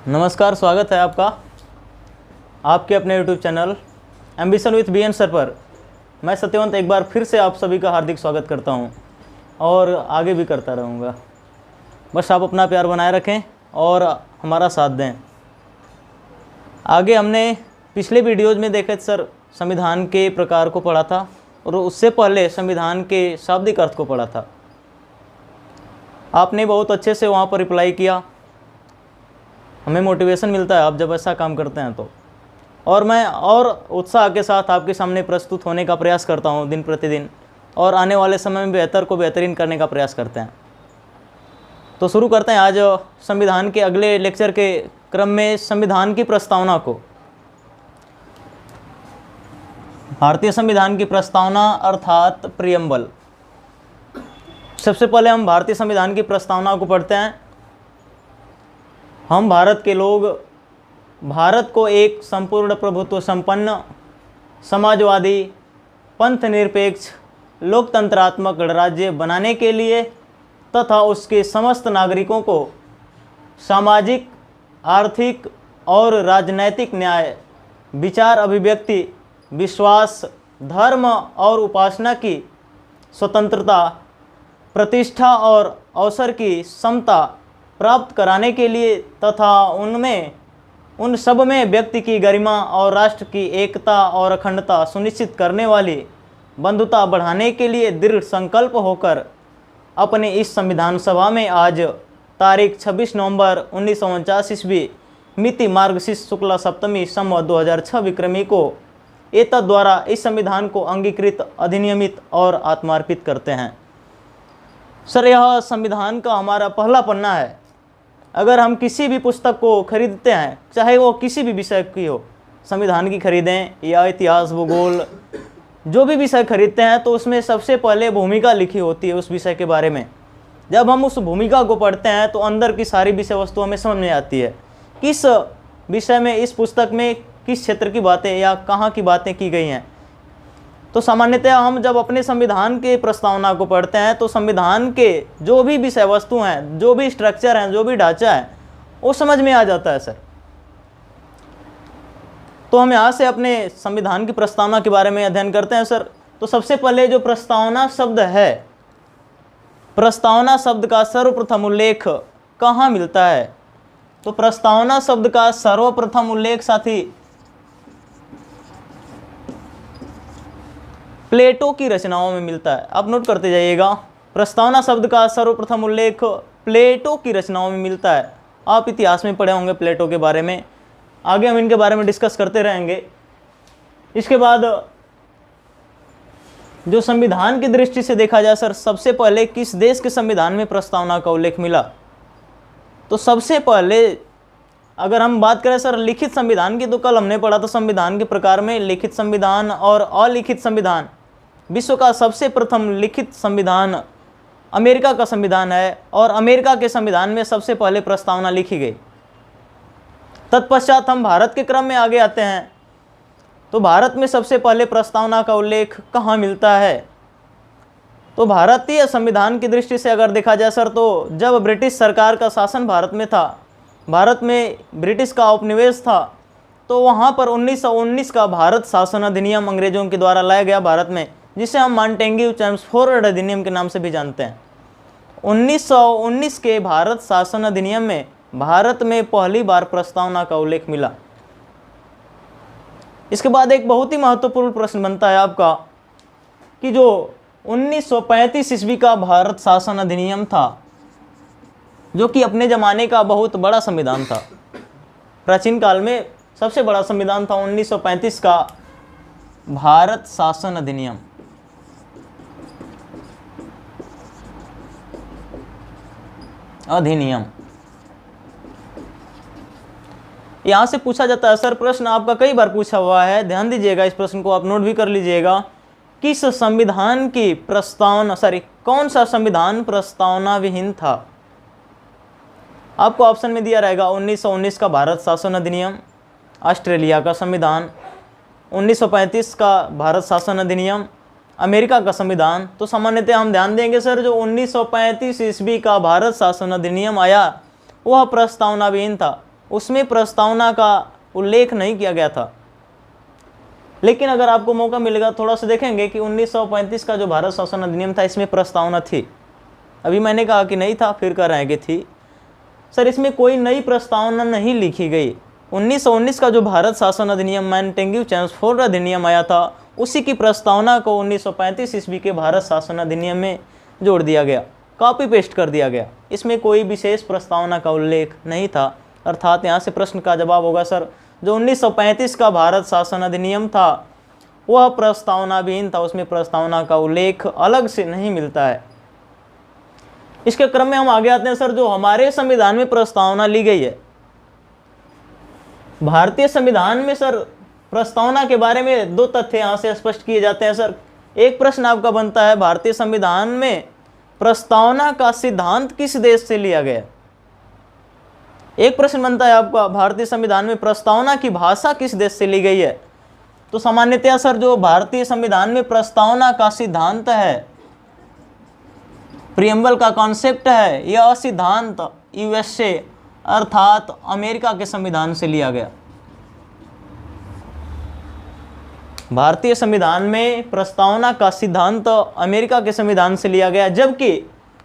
नमस्कार, स्वागत है आपका आपके अपने YouTube channel ambition with BN sir पर। मैं सत्यवंत एक बार फिर से आप सभी का हार्दिक स्वागत करता हूं और आगे भी करता रहूंगा। बस आप अपना प्यार बनाए रखें और हमारा साथ दें। आगे हमने पिछले वीडियोज़ में देखे सर संविधान के प्रकार को पढ़ा था और उससे पहले संविधान के शाब्दिक अर्थ को पढ़ा था। आपने बहुत अच्छे से वहाँ पर रिप्लाई किया। हमें मोटिवेशन मिलता है आप जब ऐसा काम करते हैं तो, और मैं और उत्साह के साथ आपके सामने प्रस्तुत होने का प्रयास करता हूं दिन प्रतिदिन, और आने वाले समय में बेहतर को बेहतरीन करने का प्रयास करते हैं। तो शुरू करते हैं आज संविधान के अगले लेक्चर के क्रम में संविधान की प्रस्तावना को। भारतीय संविधान की प्रस्तावना अर्थात प्रियम्बल। सबसे पहले हम भारतीय संविधान की प्रस्तावना को पढ़ते हैं। हम भारत के लोग भारत को एक संपूर्ण प्रभुत्व संपन्न, समाजवादी, पंथ निरपेक्ष, लोकतंत्रात्मक राज्य बनाने के लिए तथा उसके समस्त नागरिकों को सामाजिक, आर्थिक और राजनैतिक न्याय, विचार अभिव्यक्ति, विश्वास, धर्म और उपासना की स्वतंत्रता, प्रतिष्ठा और अवसर की समता प्राप्त कराने के लिए तथा उन सब में व्यक्ति की गरिमा और राष्ट्र की एकता और अखंडता सुनिश्चित करने वाली बंधुता बढ़ाने के लिए दृढ़ संकल्प होकर अपने इस संविधान सभा में आज तारीख 26 नवंबर 1949 ईस्वी मिति मार्गशीर्ष शुक्ला सप्तमी संवत 2006 विक्रमी को एतद् द्वारा इस संविधान को अंगीकृत, अधिनियमित और आत्मार्पित करते हैं। सर, यह संविधान का हमारा पहला पन्ना है। अगर हम किसी भी पुस्तक को खरीदते हैं, चाहे वो किसी भी विषय की हो, संविधान की खरीदें या इतिहास, भूगोल, जो भी विषय खरीदते हैं, तो उसमें सबसे पहले भूमिका लिखी होती है उस विषय के बारे में। जब हम उस भूमिका को पढ़ते हैं तो अंदर की सारी विषय वस्तु हमें समझ में आती है, किस विषय में, इस पुस्तक में किस क्षेत्र की बातें या कहाँ की बातें की गई हैं। तो सामान्यतः हम जब अपने संविधान के प्रस्तावना को पढ़ते हैं तो संविधान के जो भी विषय वस्तु हैं, जो भी स्ट्रक्चर हैं, जो भी ढांचा है, वो समझ में आ जाता है सर। तो हम यहाँ से अपने संविधान की प्रस्तावना के बारे में अध्ययन करते हैं सर। तो सबसे पहले जो प्रस्तावना शब्द है, प्रस्तावना शब्द का सर्वप्रथम उल्लेख कहाँ मिलता है? तो प्रस्तावना शब्द का सर्वप्रथम उल्लेख साथी प्लेटो की रचनाओं में मिलता है। आप नोट करते जाइएगा, प्रस्तावना शब्द का सर्वप्रथम उल्लेख प्लेटो की रचनाओं में मिलता है। आप इतिहास में पढ़े होंगे प्लेटो के बारे में, आगे हम इनके बारे में डिस्कस करते रहेंगे। इसके बाद जो संविधान की दृष्टि से देखा जाए सर, सबसे पहले किस देश के संविधान में प्रस्तावना का उल्लेख मिला? तो सबसे पहले अगर हम बात करें सर लिखित संविधान की, तो कल हमने पढ़ा था संविधान के प्रकार में लिखित संविधान और अलिखित संविधान। विश्व का सबसे प्रथम लिखित संविधान अमेरिका का संविधान है और अमेरिका के संविधान में सबसे पहले प्रस्तावना लिखी गई। तत्पश्चात हम भारत के क्रम में आगे आते हैं। तो भारत में सबसे पहले प्रस्तावना का उल्लेख कहाँ मिलता है? तो भारतीय संविधान की दृष्टि से अगर देखा जाए सर, तो जब ब्रिटिश सरकार का शासन भारत में था, भारत में ब्रिटिश का उपनिवेश था, तो वहाँ पर 1919 का भारत शासन अधिनियम अंग्रेजों के द्वारा लाया गया भारत में, जिसे हम मॉन्टेग्यू चेम्सफोर्ड अधिनियम के नाम से भी जानते हैं। 1919 के भारत शासन अधिनियम में भारत में पहली बार प्रस्तावना का उल्लेख मिला। इसके बाद एक बहुत ही महत्वपूर्ण प्रश्न बनता है आपका कि जो 1935 ईस्वी का भारत शासन अधिनियम था, जो कि अपने ज़माने का बहुत बड़ा संविधान था, प्राचीन काल में सबसे बड़ा संविधान था 1935 का भारत शासन अधिनियम। यहाँ से पूछा जाता है सर, प्रश्न आपका कई बार पूछा हुआ है, ध्यान दीजिएगा, इस प्रश्न को आप नोट भी कर लीजिएगा। किस संविधान की प्रस्तावना, कौन सा संविधान प्रस्तावना विहीन था? आपको ऑप्शन में दिया रहेगा 1919 का भारत शासन अधिनियम, ऑस्ट्रेलिया का संविधान, 1935 का भारत शासन अधिनियम, अमेरिका का संविधान। तो सामान्यतः हम ध्यान देंगे सर, जो 1935 ईस्वी का भारत शासन अधिनियम आया वह प्रस्तावना विहीन था। उसमें प्रस्तावना का उल्लेख नहीं किया गया था। लेकिन अगर आपको मौका मिलेगा थोड़ा सा देखेंगे कि 1935 का जो भारत शासन अधिनियम था इसमें प्रस्तावना थी। अभी मैंने कहा कि नहीं था, फिर कह रहे हैं कि थी। सर इसमें कोई नई प्रस्तावना नहीं लिखी गई। 1919 का जो भारत शासन अधिनियम मैनटेंग्यू चेम्सफोर्ड अधिनियम आया था, उसी की प्रस्तावना को 1935 ईस्वी के भारत शासन अधिनियम में जोड़ दिया गया, कॉपी पेस्ट कर दिया गया। इसमें कोई विशेष प्रस्तावना का उल्लेख नहीं था। अर्थात यहाँ से प्रश्न का जवाब होगा सर जो 1935 का भारत शासन अधिनियम था वह प्रस्तावनाविहीन था, उसमें प्रस्तावना का उल्लेख अलग से नहीं मिलता है। इसके क्रम में हम आगे आते हैं सर, जो हमारे संविधान में प्रस्तावना ली गई है। भारतीय संविधान में सर प्रस्तावना के बारे में दो तथ्य यहाँ से स्पष्ट किए जाते हैं सर। एक प्रश्न आपका बनता है, भारतीय संविधान में प्रस्तावना का सिद्धांत किस देश से लिया गया? एक प्रश्न बनता है आपका, भारतीय संविधान में प्रस्तावना की भाषा किस देश से ली गई है? तो सामान्यतया सर जो भारतीय संविधान में प्रस्तावना का सिद्धांत है, प्रियम्बल का कॉन्सेप्ट है, यह सिद्धांत यूएसए अर्थात अमेरिका के संविधान से लिया गया। भारतीय संविधान में प्रस्तावना का सिद्धांत अमेरिका के संविधान से लिया गया, जबकि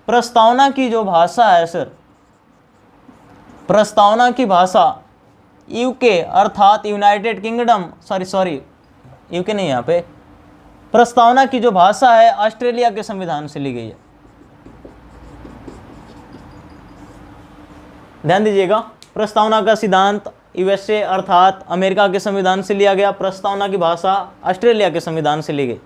प्रस्तावना की जो भाषा है सर, प्रस्तावना की भाषा यूके अर्थात यूनाइटेड किंगडम, सॉरी यूके नहीं, यहाँ पे प्रस्तावना की जो भाषा है ऑस्ट्रेलिया के संविधान से ली गई है। ध्यान दीजिएगा, प्रस्तावना का सिद्धांत यूएसए अर्थात अमेरिका के संविधान से लिया गया, प्रस्तावना की भाषा ऑस्ट्रेलिया के संविधान से ली गई।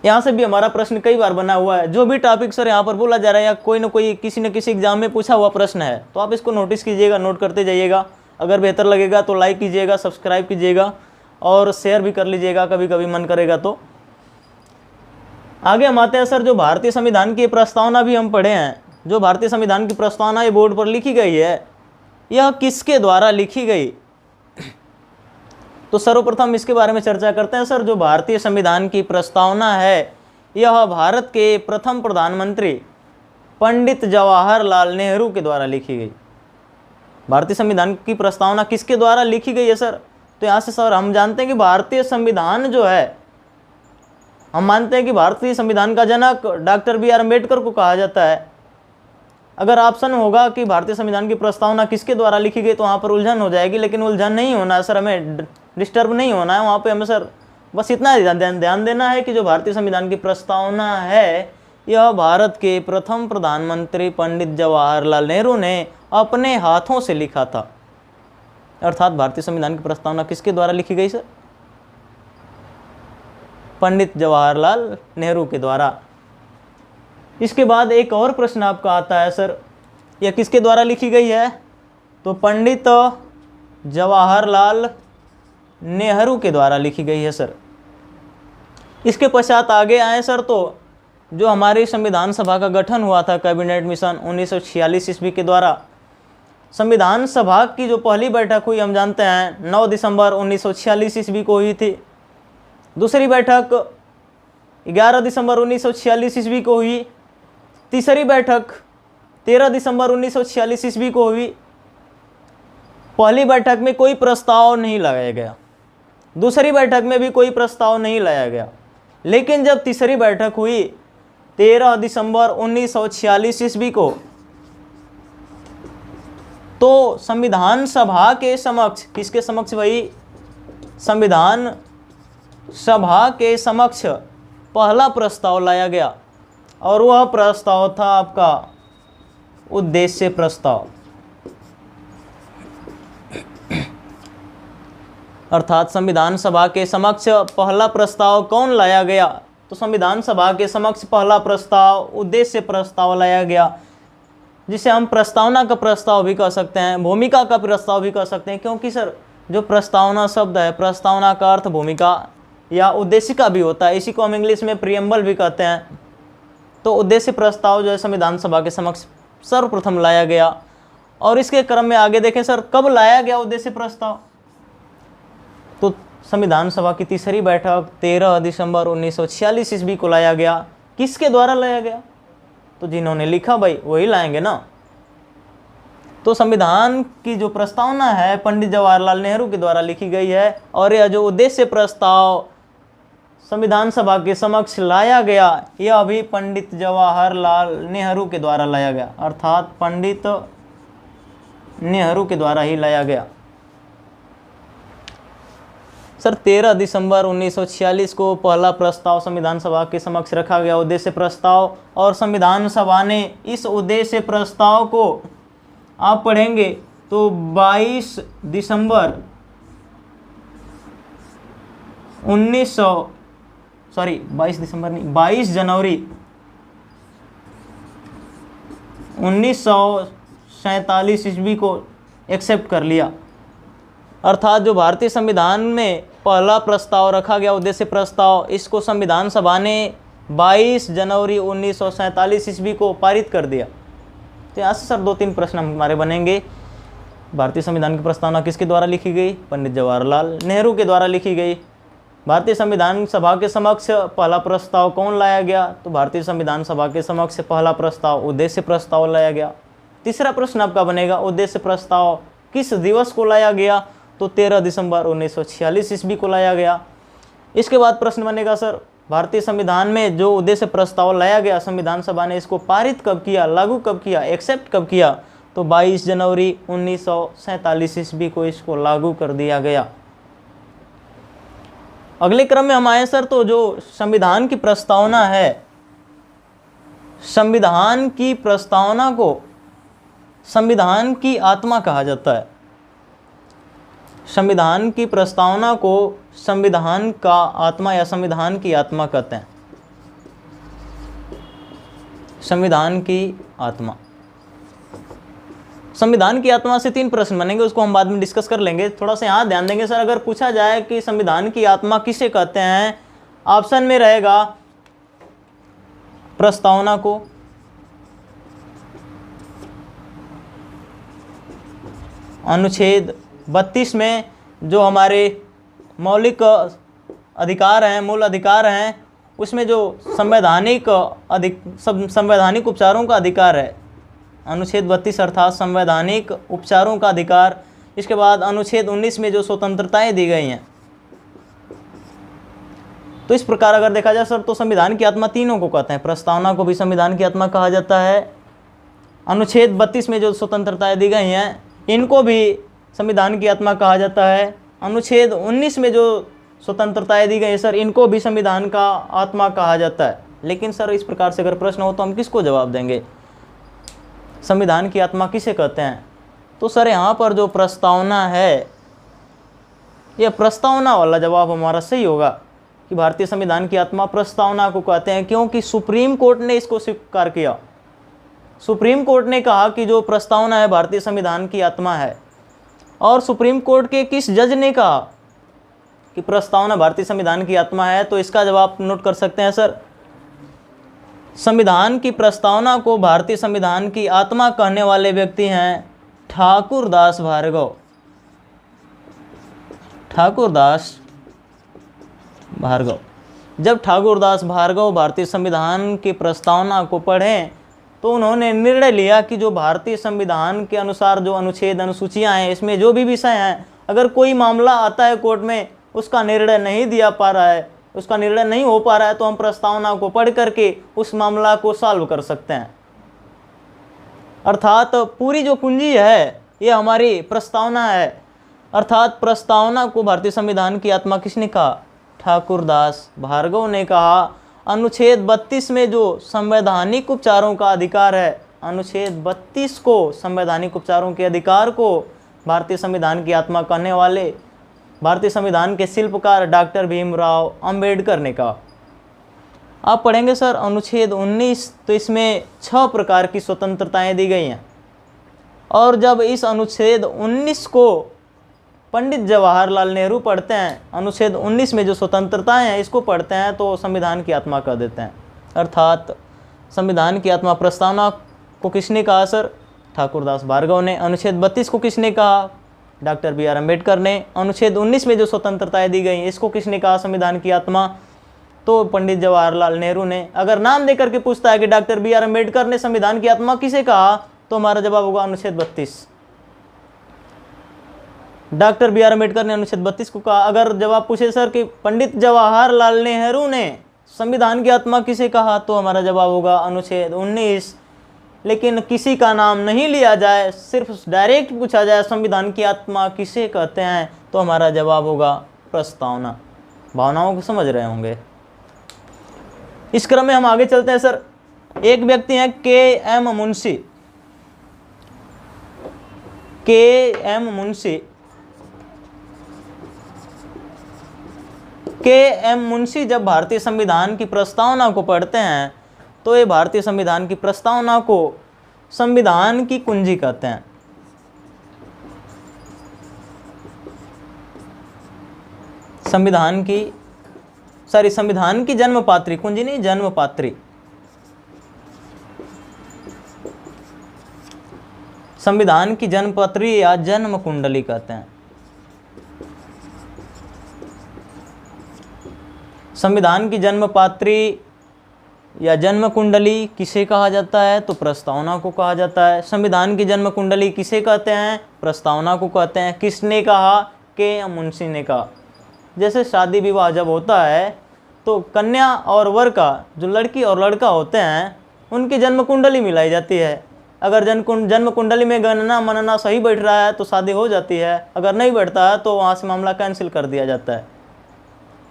यहाँ से भी हमारा प्रश्न कई बार बना हुआ है। जो भी टॉपिक सर यहाँ पर बोला जा रहा है या कोई ना कोई किसी न किसी एग्जाम में पूछा हुआ प्रश्न है तो आप इसको नोटिस कीजिएगा, नोट करते जाइएगा। अगर बेहतर लगेगा तो लाइक कीजिएगा, सब्सक्राइब कीजिएगा और शेयर भी कर लीजिएगा, कभी कभी मन करेगा तो। आगे हम आते हैं सर, जो भारतीय संविधान की प्रस्तावना भी हम पढ़े हैं। जो भारतीय संविधान की प्रस्तावना ये बोर्ड पर लिखी गई है, यह किसके द्वारा लिखी गई? तो सर्वप्रथम इसके बारे में चर्चा करते हैं सर। जो भारतीय संविधान की प्रस्तावना है, यह भारत के प्रथम प्रधानमंत्री पंडित जवाहरलाल नेहरू के द्वारा लिखी गई। भारतीय संविधान की प्रस्तावना किसके द्वारा लिखी गई है सर? तो यहाँ से सर हम जानते हैं कि भारतीय संविधान जो है, हम मानते हैं कि भारतीय संविधान का जनक डॉक्टर बी आर अम्बेडकर को कहा जाता है। अगर ऑप्शन होगा कि भारतीय संविधान की प्रस्तावना किसके द्वारा लिखी गई तो वहाँ पर उलझन हो जाएगी, लेकिन उलझन नहीं होना है सर, हमें डिस्टर्ब नहीं होना है वहाँ पे। हमें सर बस इतना ध्यान देना है कि जो भारतीय संविधान की प्रस्तावना है, यह भारत के प्रथम प्रधानमंत्री पंडित जवाहरलाल नेहरू ने अपने हाथों से लिखा था। अर्थात भारतीय संविधान की प्रस्तावना किसके द्वारा लिखी गई सर? पंडित जवाहरलाल नेहरू के द्वारा। इसके बाद एक और प्रश्न आपका आता है सर, यह किसके द्वारा लिखी गई है? तो पंडित जवाहरलाल नेहरू के द्वारा लिखी गई है सर। इसके पश्चात आगे आए सर, तो जो हमारी संविधान सभा का गठन हुआ था कैबिनेट मिशन 1946 ईस्वी के द्वारा, संविधान सभा की जो पहली बैठक हुई हम जानते हैं 9 दिसंबर 1946 ईस्वी को हुई थी। दूसरी बैठक 11 दिसंबर 1946 ईस्वी को हुई। तीसरी बैठक 13 दिसंबर 1946 ईस्वी को हुई। पहली बैठक में कोई प्रस्ताव नहीं लाया गया, दूसरी बैठक में भी कोई प्रस्ताव नहीं लाया गया। लेकिन जब तीसरी बैठक हुई 13 दिसंबर 1946 ईस्वी को, तो संविधान सभा के समक्ष, किसके समक्ष भाई? संविधान सभा के समक्ष पहला प्रस्ताव लाया गया और वह प्रस्ताव था आपका उद्देश्य प्रस्ताव। अर्थात संविधान सभा के समक्ष पहला प्रस्ताव कौन लाया गया? तो संविधान सभा के समक्ष पहला प्रस्ताव उद्देश्य प्रस्ताव लाया गया, जिसे हम प्रस्तावना का प्रस्ताव भी कह सकते हैं, भूमिका का प्रस्ताव भी कह सकते हैं। क्योंकि सर जो प्रस्तावना शब्द है, प्रस्तावना का अर्थ भूमिका या उद्देश्य का भी होता है, इसी को हम इंग्लिश में प्रियम्बल भी कहते हैं। तो उद्देश्य प्रस्ताव जो है संविधान सभा के समक्ष सर्वप्रथम लाया गया। और इसके क्रम में आगे देखें सर, कब लाया गया उद्देश्य प्रस्ताव? तो संविधान सभा की तीसरी बैठक 13 दिसंबर 1946 ईस्वी को लाया गया। किसके द्वारा लाया गया? तो जिन्होंने लिखा भाई वही लाएंगे ना। तो संविधान की जो प्रस्तावना है पंडित जवाहरलाल नेहरू के द्वारा लिखी गई है, और यह जो उद्देश्य प्रस्ताव संविधान सभा के समक्ष लाया गया, यह भी पंडित जवाहरलाल नेहरू के द्वारा लाया गया, अर्थात पंडित नेहरू के द्वारा ही लाया गया। सर 13 दिसंबर 1946 को पहला प्रस्ताव संविधान सभा के समक्ष रखा गया, उद्देश्य प्रस्ताव, और संविधान सभा ने इस उद्देश्य प्रस्ताव को आप पढ़ेंगे तो 22 जनवरी 1947 ईस्वी को एक्सेप्ट कर लिया। अर्थात जो भारतीय संविधान में पहला प्रस्ताव रखा गया उद्देश्य प्रस्ताव, इसको संविधान सभा ने 22 जनवरी 1947 ईस्वी को पारित कर दिया। तो यहाँ से सर 2-3 प्रश्न हमारे बनेंगे। भारतीय संविधान की प्रस्तावना किसके द्वारा लिखी गई? पंडित जवाहरलाल नेहरू के द्वारा लिखी गई। भारतीय संविधान सभा के समक्ष पहला प्रस्ताव कौन लाया गया? तो भारतीय संविधान सभा के समक्ष पहला प्रस्ताव उद्देश्य प्रस्ताव लाया गया। तीसरा प्रश्न आपका बनेगा, उद्देश्य प्रस्ताव किस दिवस को लाया गया? तो 13 दिसंबर 1946 ईस्वी को लाया गया। इसके बाद प्रश्न बनेगा, सर भारतीय संविधान में जो उद्देश्य प्रस्ताव लाया गया, संविधान सभा ने इसको पारित कब किया, लागू कब किया, एक्सेप्ट कब किया? तो 22 जनवरी 1947 ईस्वी को इसको लागू कर दिया गया। अगले क्रम में हम आए सर, तो जो संविधान की प्रस्तावना है, संविधान की प्रस्तावना को संविधान की आत्मा कहा जाता है। संविधान की प्रस्तावना को संविधान का आत्मा या संविधान की आत्मा कहते हैं। संविधान की आत्मा, संविधान की आत्मा से 3 प्रश्न बनेंगे, उसको हम बाद में डिस्कस कर लेंगे। थोड़ा सा यहाँ ध्यान देंगे सर, अगर पूछा जाए कि संविधान की आत्मा किसे कहते हैं, ऑप्शन में रहेगा प्रस्तावना को, अनुच्छेद 32 में जो हमारे मौलिक अधिकार हैं, मूल अधिकार हैं, उसमें जो संवैधानिक उपचारों का अधिकार है, अनुच्छेद 32 अर्थात संवैधानिक उपचारों का अधिकार। इसके बाद अनुच्छेद 19 में जो स्वतंत्रताएं दी गई हैं। तो इस प्रकार अगर देखा जाए सर, तो संविधान की आत्मा तीनों को कहते हैं। प्रस्तावना को भी संविधान की आत्मा कहा जाता है, अनुच्छेद 32 में जो स्वतंत्रताएं दी गई हैं इनको भी संविधान की आत्मा कहा जाता है, अनुच्छेद 19 में जो स्वतंत्रताएं दी गई है सर, इनको भी संविधान का आत्मा कहा जाता है। लेकिन सर इस प्रकार से अगर प्रश्न हो तो हम किसको जवाब देंगे, संविधान की आत्मा किसे कहते हैं? तो सर यहाँ पर जो प्रस्तावना है, यह प्रस्तावना वाला जवाब हमारा सही होगा कि भारतीय संविधान की आत्मा प्रस्तावना को कहते हैं, क्योंकि सुप्रीम कोर्ट ने इसको स्वीकार किया। सुप्रीम कोर्ट ने कहा कि जो प्रस्तावना है भारतीय संविधान की आत्मा है, और सुप्रीम कोर्ट के किस जज ने कहा कि प्रस्तावना भारतीय संविधान की आत्मा है? तो इसका जवाब नोट कर सकते हैं सर, संविधान की प्रस्तावना को भारतीय संविधान की आत्मा कहने वाले व्यक्ति हैं ठाकुरदास भार्गव। ठाकुरदास भार्गव। जब ठाकुरदास भार्गव भारतीय संविधान की प्रस्तावना को पढ़ें तो उन्होंने निर्णय लिया कि जो भारतीय संविधान के अनुसार जो अनुच्छेद अनुसूचियां हैं, इसमें जो भी विषय हैं, अगर कोई मामला आता है कोर्ट में, उसका निर्णय नहीं दिया पा रहा है, उसका निर्णय नहीं हो पा रहा है, तो हम प्रस्तावना को पढ़ करके उस मामला को सॉल्व कर सकते हैं। अर्थात पूरी जो कुंजी है ये हमारी प्रस्तावना है। अर्थात प्रस्तावना को भारतीय संविधान की आत्मा किसने कहा? ठाकुरदास भार्गव ने कहा। अनुच्छेद 32 में जो संवैधानिक उपचारों का अधिकार है, अनुच्छेद 32 को, संवैधानिक उपचारों के अधिकार को भारतीय संविधान की आत्मा कहने वाले भारतीय संविधान के शिल्पकार डॉक्टर भीमराव अंबेडकर ने कहा। आप पढ़ेंगे सर अनुच्छेद 19, तो इसमें 6 प्रकार की स्वतंत्रताएं दी गई हैं, और जब इस अनुच्छेद 19 को पंडित जवाहरलाल नेहरू पढ़ते हैं, अनुच्छेद 19 में जो स्वतंत्रताएं हैं इसको पढ़ते हैं, तो संविधान की आत्मा कह देते हैं। अर्थात संविधान की आत्मा प्रस्तावना को किसने कहा सर? ठाकुरदास भार्गव ने। अनुच्छेद 32 को किसने कहा? डॉक्टर BR अम्बेडकर ने। अनुच्छेद 19 में जो स्वतंत्रताएं दी गई इसको किसने कहा संविधान की आत्मा? तो पंडित जवाहरलाल नेहरू ने। अगर नाम देकर के पूछता है कि डॉक्टर BR अम्बेडकर ने संविधान की आत्मा किसे कहा, तो हमारा जवाब होगा अनुच्छेद 32। डॉक्टर बी आर अम्बेडकर ने अनुच्छेद 32 को कहा। अगर जवाब पूछे सर कि पंडित जवाहरलाल नेहरू ने संविधान की आत्मा किसे कहा, तो हमारा जवाब होगा अनुच्छेद 19। लेकिन किसी का नाम नहीं लिया जाए, सिर्फ डायरेक्ट पूछा जाए संविधान की आत्मा किसे कहते हैं, तो हमारा जवाब होगा प्रस्तावना। भावनाओं को समझ रहे होंगे। इस क्रम में हम आगे चलते हैं सर। एक व्यक्ति हैं के एम मुंशी। के एम मुंशी, के एम मुंशी जब भारतीय संविधान की प्रस्तावना को पढ़ते हैं तो ये भारतीय संविधान की प्रस्तावना को संविधान की कुंजी कहते हैं। संविधान की जन्मपात्री, कुंजी नहीं, जन्मपात्री। संविधान की जन्मपत्री या जन्म कुंडली कहते हैं। संविधान की जन्मपात्री या जन्म कुंडली किसे कहा जाता है, तो प्रस्तावना को कहा जाता है। संविधान की जन्म कुंडली किसे कहते हैं, प्रस्तावना को कहते हैं। किसने कहा, के एम मुंशी ने कहा। जैसे शादी विवाह जब होता है तो कन्या और वर का, जो लड़की और लड़का होते हैं, उनकी जन्म कुंडली मिलाई जाती है। अगर जन्म कुंडली में गणना मनना सही बैठ रहा है तो शादी हो जाती है, अगर नहीं बैठता है तो वहाँ से मामला कैंसिल कर दिया जाता है।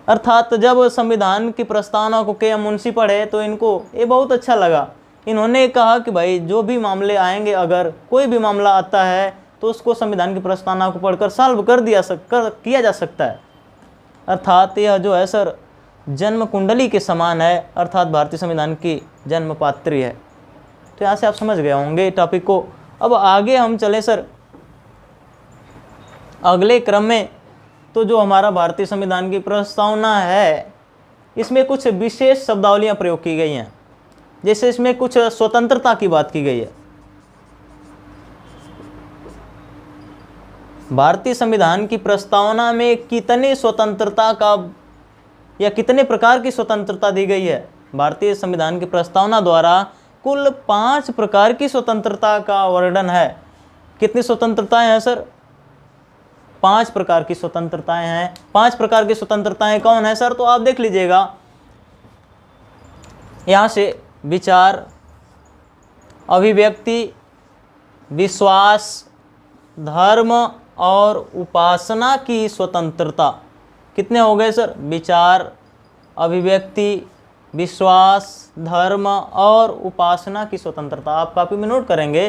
अर्थात जब संविधान की प्रस्तावना को के एम मुंशी पढ़े तो इनको ये बहुत अच्छा लगा। इन्होंने कहा कि भाई जो भी मामले आएंगे, अगर कोई भी मामला आता है तो उसको संविधान की प्रस्तावना को पढ़कर सॉल्व किया जा सकता है। अर्थात यह जो है सर जन्म कुंडली के समान है, अर्थात भारतीय संविधान की जन्मपात्री है। तो यहाँ से आप समझ गए होंगे टॉपिक को। अब आगे हम चले सर अगले क्रम में। तो जो हमारा भारतीय संविधान की प्रस्तावना है, इसमें कुछ विशेष शब्दावलियां प्रयोग की गई हैं। जैसे इसमें कुछ स्वतंत्रता की बात की गई है। भारतीय संविधान की प्रस्तावना में कितने स्वतंत्रता का या कितने प्रकार की स्वतंत्रता दी गई है। भारतीय संविधान की प्रस्तावना द्वारा कुल 5 प्रकार की स्वतंत्रता का वर्णन है। कितनी स्वतंत्रताएं हैं सर, 5 प्रकार की स्वतंत्रताएं हैं। 5 प्रकार की स्वतंत्रताएं कौन है सर, तो आप देख लीजिएगा यहाँ से विचार, अभिव्यक्ति, विश्वास, धर्म और उपासना की स्वतंत्रता। कितने हो गए सर, विचार, अभिव्यक्ति, विश्वास, धर्म और उपासना की स्वतंत्रता। आप कॉपी में नोट करेंगे।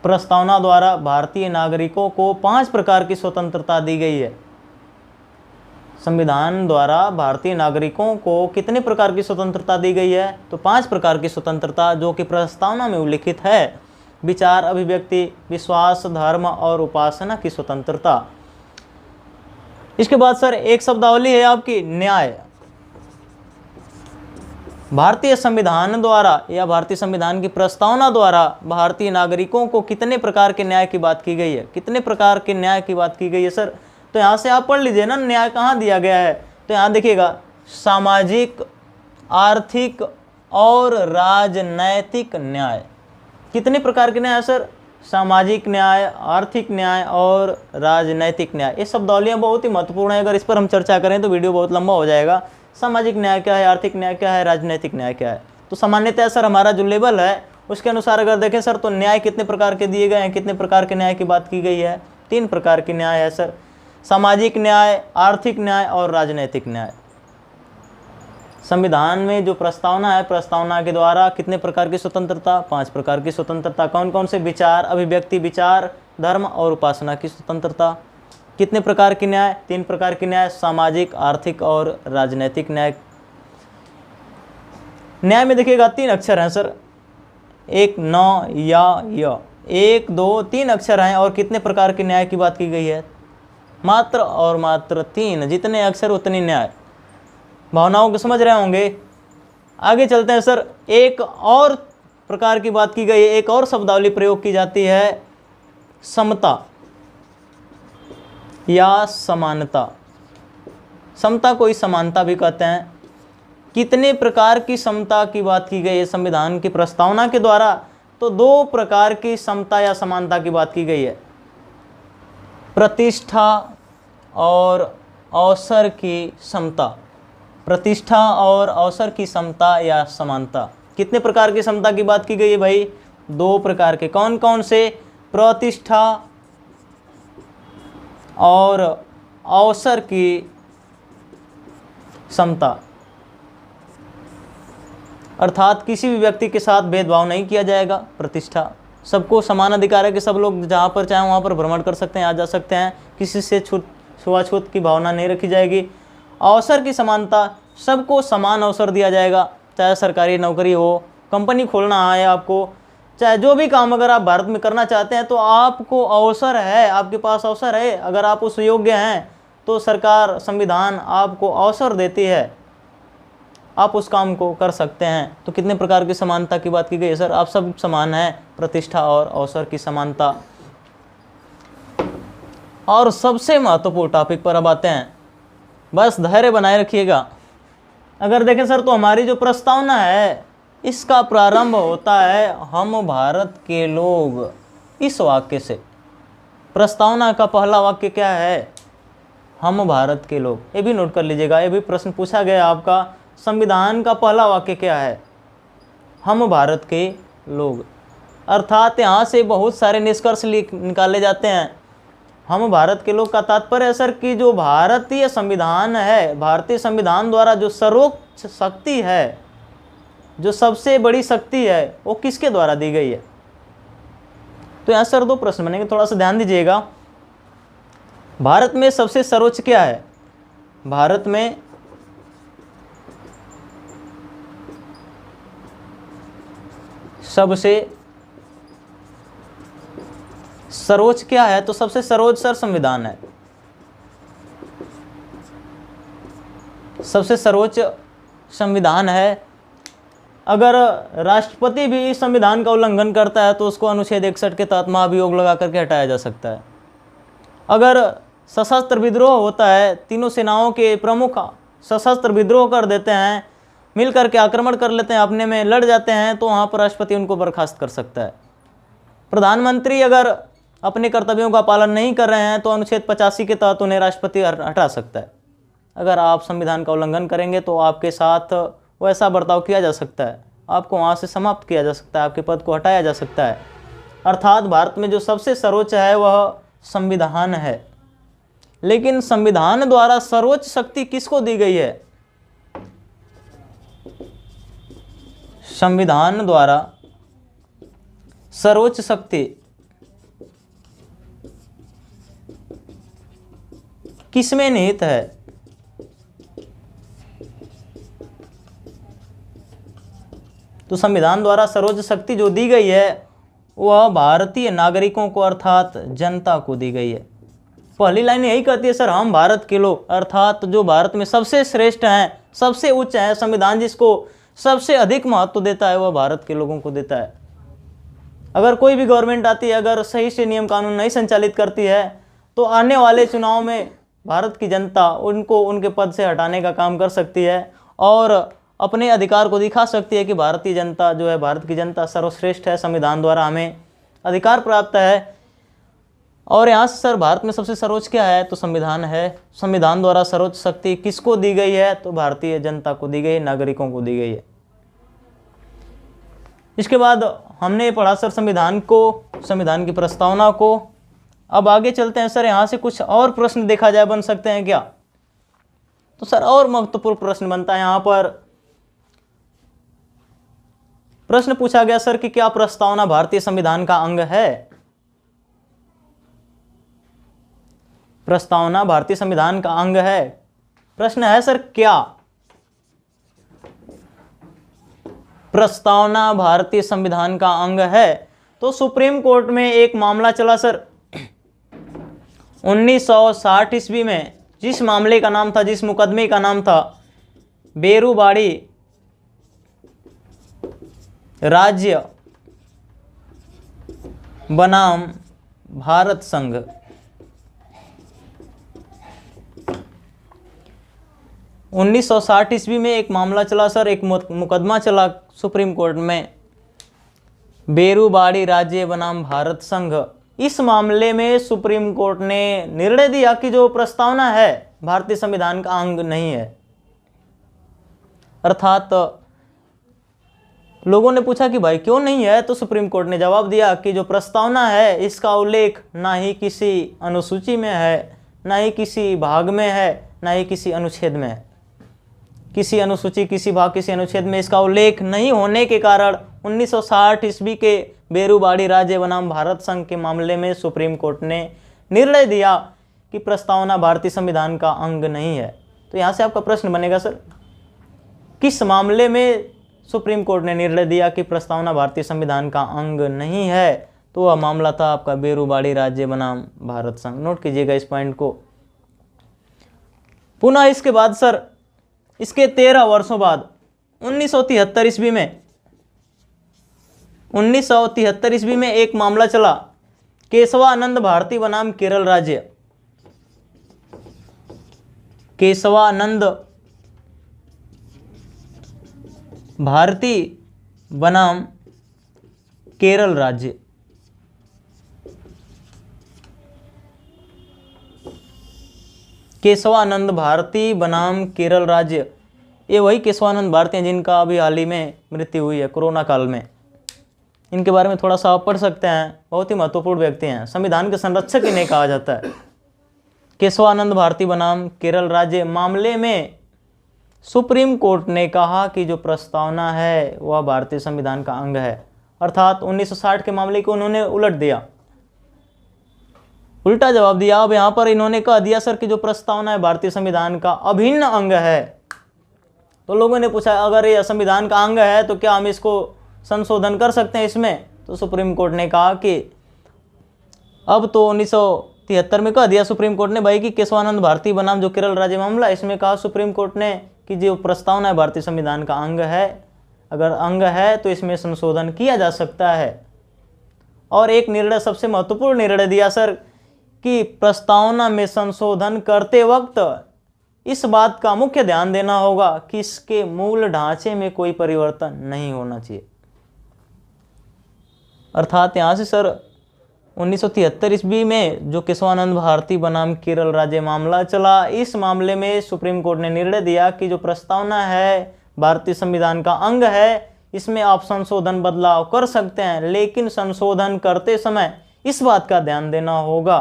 प्रस्तावना द्वारा भारतीय नागरिकों को 5 प्रकार की स्वतंत्रता दी गई है। संविधान द्वारा भारतीय नागरिकों को कितने प्रकार की स्वतंत्रता दी गई है, तो 5 प्रकार की स्वतंत्रता जो कि प्रस्तावना में उल्लिखित है। विचार, अभिव्यक्ति, विश्वास, धर्म और उपासना की स्वतंत्रता। इसके बाद सर एक शब्दावली है आपकी न्याय। भारतीय संविधान द्वारा या भारतीय संविधान की प्रस्तावना द्वारा भारतीय नागरिकों को कितने प्रकार के न्याय की बात की गई है, कितने प्रकार के न्याय की बात की गई है सर। तो यहाँ से आप पढ़ लीजिए ना, न्याय कहाँ दिया गया है। तो यहाँ देखिएगा, सामाजिक, आर्थिक और राजनैतिक न्याय। कितने प्रकार के न्याय सर, सामाजिक न्याय, आर्थिक न्याय और राजनैतिक न्याय। ये शब्दावलियाँ बहुत ही महत्वपूर्ण है। अगर इस पर हम चर्चा करें तो वीडियो बहुत लंबा हो जाएगा। सामाजिक न्याय क्या है, आर्थिक न्याय क्या है, राजनैतिक न्याय क्या है। तो सामान्यतः सर हमारा जो लेवल है उसके अनुसार अगर देखें सर तो न्याय कितने प्रकार के दिए गए हैं, कितने प्रकार के न्याय की बात की गई है। 3 प्रकार के न्याय है सर, सामाजिक न्याय, आर्थिक न्याय और राजनैतिक न्याय। संविधान में जो प्रस्तावना है, प्रस्तावना के द्वारा कितने प्रकार की स्वतंत्रता, 5 प्रकार की स्वतंत्रता। कौन कौन से, विचार, अभिव्यक्ति, विचार, धर्म और उपासना की स्वतंत्रता। कितने प्रकार की न्याय, 3 प्रकार की न्याय, सामाजिक, आर्थिक और राजनैतिक न्याय। न्याय में देखिएगा 3 अक्षर हैं सर, एक न या य, 1 2 3 अक्षर हैं। और कितने प्रकार के न्याय की बात की गई है, मात्र और मात्र 3। जितने अक्षर उतनी न्याय। भावनाओं को समझ रहे होंगे। आगे चलते हैं सर। एक और प्रकार की बात की गई है, एक और शब्दावली प्रयोग की जाती है, समता या समानता। समता को ही समानता भी कहते हैं। कितने प्रकार की समता की बात की गई है संविधान की प्रस्तावना के द्वारा, तो 2 प्रकार की समता या समानता की बात की गई है। प्रतिष्ठा और अवसर की समता। प्रतिष्ठा और अवसर की समता या समानता। कितने प्रकार की समता की बात की गई है भाई? 2 प्रकार के। कौन कौन से? प्रतिष्ठा और अवसर की समता। अर्थात किसी भी व्यक्ति के साथ भेदभाव नहीं किया जाएगा। प्रतिष्ठा, सबको समान अधिकार है कि सब लोग जहाँ पर चाहें वहाँ पर भ्रमण कर सकते हैं, आ जा सकते हैं, किसी से छुआछूत की भावना नहीं रखी जाएगी। अवसर की समानता, सबको समान अवसर दिया जाएगा, चाहे सरकारी नौकरी हो, कंपनी खोलना है आपको, चाहे जो भी काम अगर आप भारत में करना चाहते हैं तो आपको अवसर है, आपके पास अवसर है। अगर आप उस योग्य हैं तो सरकार, संविधान आपको अवसर देती है, आप उस काम को कर सकते हैं। तो कितने प्रकार की समानता की बात की गई है सर? आप सब समान हैं। प्रतिष्ठा और अवसर की समानता। और सबसे महत्वपूर्ण टॉपिक पर अब आते हैं, बस धैर्य बनाए रखिएगा। अगर देखें सर तो हमारी जो प्रस्तावना है इसका प्रारंभ होता है हम भारत के लोग, इस वाक्य से। प्रस्तावना का पहला वाक्य क्या है? हम भारत के लोग। ये भी नोट कर लीजिएगा, ये भी प्रश्न पूछा गया आपका। संविधान का पहला वाक्य क्या है? हम भारत के लोग। अर्थात यहाँ से बहुत सारे निष्कर्ष निकाले जाते हैं। हम भारत के लोग का तात्पर्य है सर कि जो भारतीय संविधान है, भारतीय संविधान द्वारा जो सर्वोच्च शक्ति है, जो सबसे बड़ी शक्ति है, वो किसके द्वारा दी गई है? तो यहाँ सर 2 प्रश्न बनेंगे, थोड़ा सा ध्यान दीजिएगा। भारत में सबसे सर्वोच्च क्या है? भारत में सबसे सर्वोच्च क्या है? तो सबसे सर्वोच्च सर संविधान है। सबसे सर्वोच्च संविधान है। अगर राष्ट्रपति भी इस संविधान का उल्लंघन करता है तो उसको अनुच्छेद 61 के तहत महाभियोग लगा करके हटाया जा सकता है। अगर सशस्त्र विद्रोह होता है, तीनों सेनाओं के प्रमुख सशस्त्र विद्रोह कर देते हैं, मिल करके आक्रमण कर लेते हैं, अपने में लड़ जाते हैं, तो वहाँ पर राष्ट्रपति उनको बर्खास्त कर सकता है। प्रधानमंत्री अगर अपने कर्तव्यों का पालन नहीं कर रहे हैं तो अनुच्छेद 85 के तहत उन्हें राष्ट्रपति हटा सकता है। अगर आप संविधान का उल्लंघन करेंगे तो आपके साथ वैसा बर्ताव किया जा सकता है, आपको वहाँ से समाप्त किया जा सकता है, आपके पद को हटाया जा सकता है। अर्थात भारत में जो सबसे सर्वोच्च है वह संविधान है। लेकिन संविधान द्वारा सर्वोच्च शक्ति किसको दी गई है? संविधान द्वारा सर्वोच्च शक्ति किसमें निहित है? तो संविधान द्वारा सर्वोच्च शक्ति जो दी गई है वह भारतीय नागरिकों को अर्थात जनता को दी गई है। पहली लाइन यही कहती है सर, हम भारत के लोग, अर्थात जो भारत में सबसे श्रेष्ठ हैं, सबसे उच्च है, संविधान जिसको सबसे अधिक महत्व देता है वह भारत के लोगों को देता है। अगर कोई भी गवर्नमेंट आती है, अगर सही से नियम कानून नहीं संचालित करती है तो आने वाले चुनाव में भारत की जनता उनको उनके पद से हटाने का काम कर सकती है और अपने अधिकार को दिखा सकती है कि भारतीय जनता जो है, भारत की जनता सर्वश्रेष्ठ है, संविधान द्वारा हमें अधिकार प्राप्त है। और यहाँ से सर भारत में सबसे सर्वोच्च क्या है? तो संविधान है। संविधान द्वारा सर्वोच्च शक्ति किसको दी गई है? तो भारतीय जनता को दी गई है, नागरिकों को दी गई है। इसके बाद हमने पढ़ा सर संविधान को, संविधान की प्रस्तावना को। अब आगे चलते हैं सर, यहाँ से कुछ और प्रश्न देखा जाए बन सकते हैं क्या? तो सर और महत्वपूर्ण प्रश्न बनता है यहाँ पर। प्रश्न पूछा गया सर कि क्या प्रस्तावना भारतीय संविधान का अंग है? प्रस्तावना भारतीय संविधान का अंग है। प्रश्न है सर क्या प्रस्तावना भारतीय संविधान का अंग है? तो सुप्रीम कोर्ट में एक मामला चला सर 1960 ईस्वी में, जिस मामले का नाम था, जिस मुकदमे का नाम था बेरूबाड़ी राज्य बनाम भारत संघ। 1960 ईस्वी में एक मामला चला सर, एक मुकदमा चला सुप्रीम कोर्ट में, बेरूबाड़ी राज्य बनाम भारत संघ। इस मामले में सुप्रीम कोर्ट ने निर्णय दिया कि जो प्रस्तावना है भारतीय संविधान का अंग नहीं है। अर्थात लोगों ने पूछा कि भाई क्यों नहीं है, तो सुप्रीम कोर्ट ने जवाब दिया कि जो प्रस्तावना है इसका उल्लेख ना ही किसी अनुसूची में है, ना ही किसी भाग में है, ना ही किसी अनुच्छेद में है। किसी अनुसूची, किसी भाग, किसी अनुच्छेद में इसका उल्लेख नहीं होने के कारण 1960 ईस्वी के बेरूबाड़ी राज्य बनाम भारत संघ के मामले में सुप्रीम कोर्ट ने निर्णय दिया कि प्रस्तावना भारतीय संविधान का अंग नहीं है। तो यहाँ से आपका प्रश्न बनेगा सर, किस मामले में सुप्रीम कोर्ट ने निर्णय दिया कि प्रस्तावना भारतीय संविधान का अंग नहीं है? तो वह मामला था आपका बेरूबाड़ी राज्य बनाम भारत संघ। नोट कीजिएगा इस पॉइंट को। पुनः इसके बाद सर, इसके 13 वर्षों बाद 1973 ईस्वी में 1973 ईस्वी में एक मामला चला, केशवानंद भारती बनाम केरल राज्य। केशवानंद भारती बनाम केरल राज्य। केशवानंद भारती बनाम केरल राज्य, ये वही केशवानंद भारती हैं जिनका अभी हाल ही में मृत्यु हुई है कोरोना काल में। इनके बारे में थोड़ा सा आप पढ़ सकते हैं, बहुत ही महत्वपूर्ण व्यक्ति हैं, संविधान के संरक्षक इन्हें कहा जाता है। केशवानंद भारती बनाम केरल राज्य मामले में सुप्रीम कोर्ट ने कहा कि जो प्रस्तावना है वह भारतीय संविधान का अंग है। अर्थात 1960 के मामले को उन्होंने उलट दिया, उल्टा जवाब दिया। अब यहाँ पर इन्होंने कह दिया सर कि जो प्रस्तावना है भारतीय संविधान का अभिन्न अंग है। तो लोगों ने पूछा अगर ये संविधान का अंग है तो क्या हम इसको संशोधन कर सकते हैं इसमें? तो सुप्रीम कोर्ट ने कहा कि अब तो 1973 में कह दिया सुप्रीम कोर्ट ने भाई कि केशवानंद भारती बनाम जो केरल राज्य मामला, इसमें कहा सुप्रीम कोर्ट ने कि जो प्रस्तावना है भारतीय संविधान का अंग है, अगर अंग है तो इसमें संशोधन किया जा सकता है। और एक निर्णय, सबसे महत्वपूर्ण निर्णय दिया सर कि प्रस्तावना में संशोधन करते वक्त इस बात का मुख्य ध्यान देना होगा कि इसके मूल ढांचे में कोई परिवर्तन नहीं होना चाहिए। अर्थात यहाँ से सर 1973 ईस्वी में जो केशवानंद भारती बनाम केरल राज्य मामला चला, इस मामले में सुप्रीम कोर्ट ने निर्णय दिया कि जो प्रस्तावना है भारतीय संविधान का अंग है, इसमें आप संशोधन बदलाव कर सकते हैं, लेकिन संशोधन करते समय इस बात का ध्यान देना होगा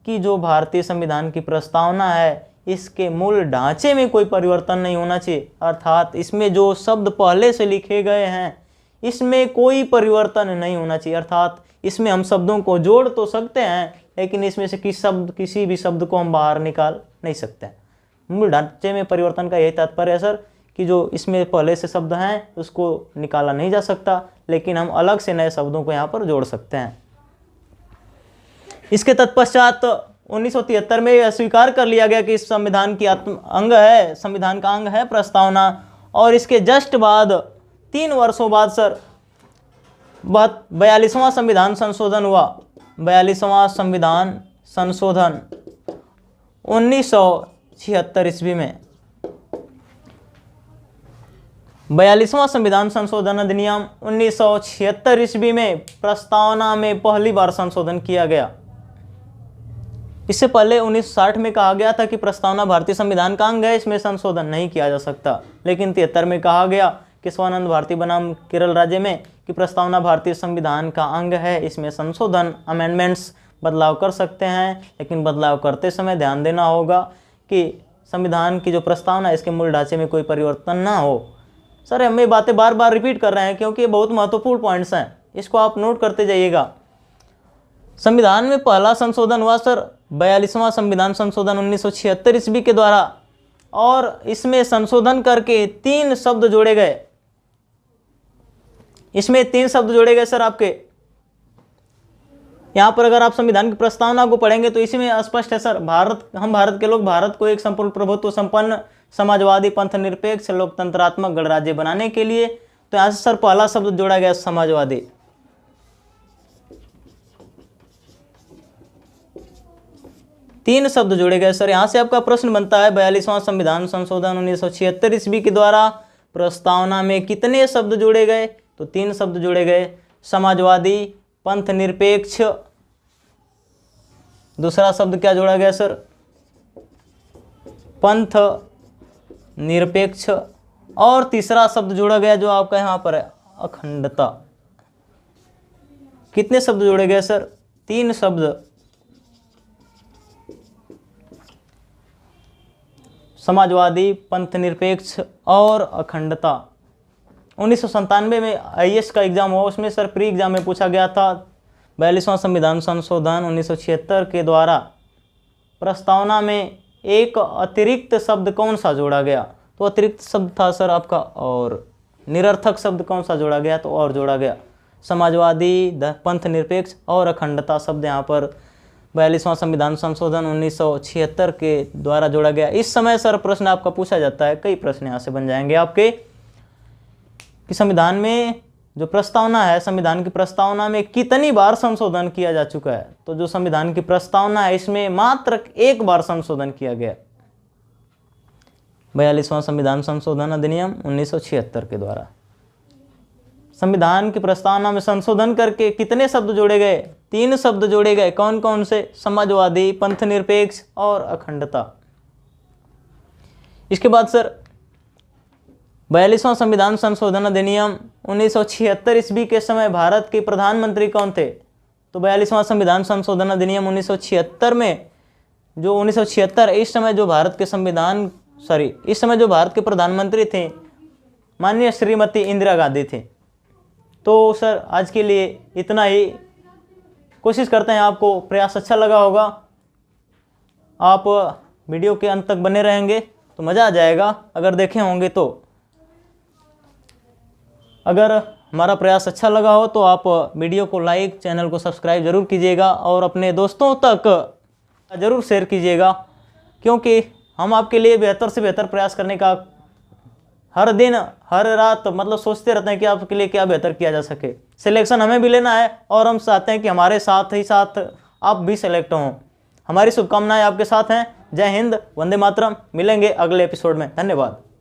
कि जो भारतीय संविधान की प्रस्तावना है इसके मूल ढांचे में कोई परिवर्तन नहीं होना चाहिए। अर्थात इसमें जो शब्द पहले से लिखे गए हैं इसमें कोई परिवर्तन नहीं होना चाहिए। अर्थात इसमें हम शब्दों को जोड़ तो सकते हैं, लेकिन इसमें से किसी भी शब्द को हम बाहर निकाल नहीं सकते हैं। मूल ढांचे में परिवर्तन का यही तात्पर्य है सर कि जो इसमें पहले से शब्द हैं उसको निकाला नहीं जा सकता, लेकिन हम अलग से नए शब्दों को यहाँ पर जोड़ सकते हैं। इसके तत्पश्चात 1973 में यह स्वीकार कर लिया गया कि इस संविधान की अंग है, संविधान का अंग है प्रस्तावना। और इसके जस्ट बाद 3 वर्षों बाद सर 42वां संविधान संशोधन हुआ। 42वां संविधान संशोधन 1976 ईस्वी में 42वां संविधान संशोधन अधिनियम 1976 ईस्वी में प्रस्तावना में पहली बार संशोधन किया गया। इससे पहले 1960 में कहा गया था कि प्रस्तावना भारतीय संविधान का अंग है, इसमें संशोधन नहीं किया जा सकता। लेकिन 73 में कहा गया केशवानंद भारती बनाम केरल राज्य में कि प्रस्तावना भारतीय संविधान का अंग है, इसमें संशोधन अमेंडमेंट्स बदलाव कर सकते हैं, लेकिन बदलाव करते समय ध्यान देना होगा कि संविधान की जो प्रस्तावना है इसके मूल ढांचे में कोई परिवर्तन ना हो। सर हम ये बातें बार बार रिपीट कर रहे हैं क्योंकि ये बहुत महत्वपूर्ण पॉइंट्स हैं, इसको आप नोट करते जाइएगा। संविधान में पहला संशोधन हुआ सर 42वां संविधान संशोधन 1976 ईस्वी के द्वारा, और इसमें संशोधन करके 3 शब्द जोड़े गए। इसमें 3 शब्द जोड़े गए सर आपके। यहाँ पर अगर आप संविधान की प्रस्तावना को पढ़ेंगे तो इसी में स्पष्ट है सर, हम भारत के लोग भारत को एक संपूर्ण प्रभुत्व संपन्न समाजवादी पंथ निरपेक्ष लोकतंत्रात्मक गणराज्य बनाने के लिए, तो यहाँ से सर पहला शब्द जोड़ा गया समाजवादी। तीन शब्द जोड़े गए सर। यहाँ से आपका प्रश्न बनता है 42वां संविधान संशोधन 1976 ईस्वी के द्वारा प्रस्तावना में कितने शब्द जोड़े गए? तो 3 शब्द जोड़े गए, समाजवादी, पंथ निरपेक्ष दूसरा शब्द क्या जोड़ा गया सर? पंथ निरपेक्ष। और तीसरा शब्द जोड़ा गया जो आपका यहाँ पर है अखंडता। कितने शब्द जोड़े गए सर? 3 शब्द। समाजवादी, पंथ निरपेक्ष और अखंडता। 1997 में आईएएस का एग्जाम हुआ, उसमें सर प्री एग्जाम में पूछा गया था 42वां संविधान संशोधन 1976 के द्वारा प्रस्तावना में एक अतिरिक्त शब्द कौन सा जोड़ा गया? तो अतिरिक्त शब्द था सर आपका और। निरर्थक शब्द कौन सा जोड़ा गया? तो और जोड़ा गया। समाजवादी, पंथ निरपेक्ष और अखंडता शब्द यहाँ पर 42वां संविधान संशोधन 1976 के द्वारा जोड़ा गया। इस समय सर प्रश्न आपका पूछा जाता है, कई प्रश्न यहाँ से बन जाएंगे आपके कि संविधान में जो प्रस्तावना है, संविधान की प्रस्तावना में कितनी बार संशोधन किया जा चुका है? तो जो संविधान की प्रस्तावना है इसमें मात्र 1 बार संशोधन किया गया, 42वां संविधान संशोधन अधिनियम 1976 के द्वारा। संविधान की प्रस्तावना में संशोधन करके कितने शब्द जोड़े गए? 3 शब्द जोड़े गए। कौन कौन से? समाजवादी, पंथ निरपेक्ष और अखंडता। इसके बाद सर 42वां संविधान संशोधन अधिनियम 1976 ईस्वी के समय भारत के प्रधानमंत्री कौन थे? तो 42वां संविधान संशोधन अधिनियम 1976 में जो 1976 इस समय जो भारत के प्रधानमंत्री थे माननीय श्रीमती इंदिरा गांधी थे। तो सर आज के लिए इतना ही। कोशिश करते हैं आपको प्रयास अच्छा लगा होगा, आप वीडियो के अंत तक बने रहेंगे तो मज़ा आ जाएगा अगर देखे होंगे तो। अगर हमारा प्रयास अच्छा लगा हो तो आप वीडियो को लाइक, चैनल को सब्सक्राइब जरूर कीजिएगा और अपने दोस्तों तक ज़रूर शेयर कीजिएगा, क्योंकि हम आपके लिए बेहतर से बेहतर प्रयास करने का हर दिन हर रात मतलब सोचते रहते हैं कि आपके लिए क्या बेहतर किया जा सके। सिलेक्शन हमें भी लेना है और हम चाहते हैं कि हमारे साथ ही साथ आप भी सेलेक्ट हों। हमारी शुभकामनाएं आपके साथ हैं। जय हिंद, वंदे मातरम। मिलेंगे अगले एपिसोड में। धन्यवाद।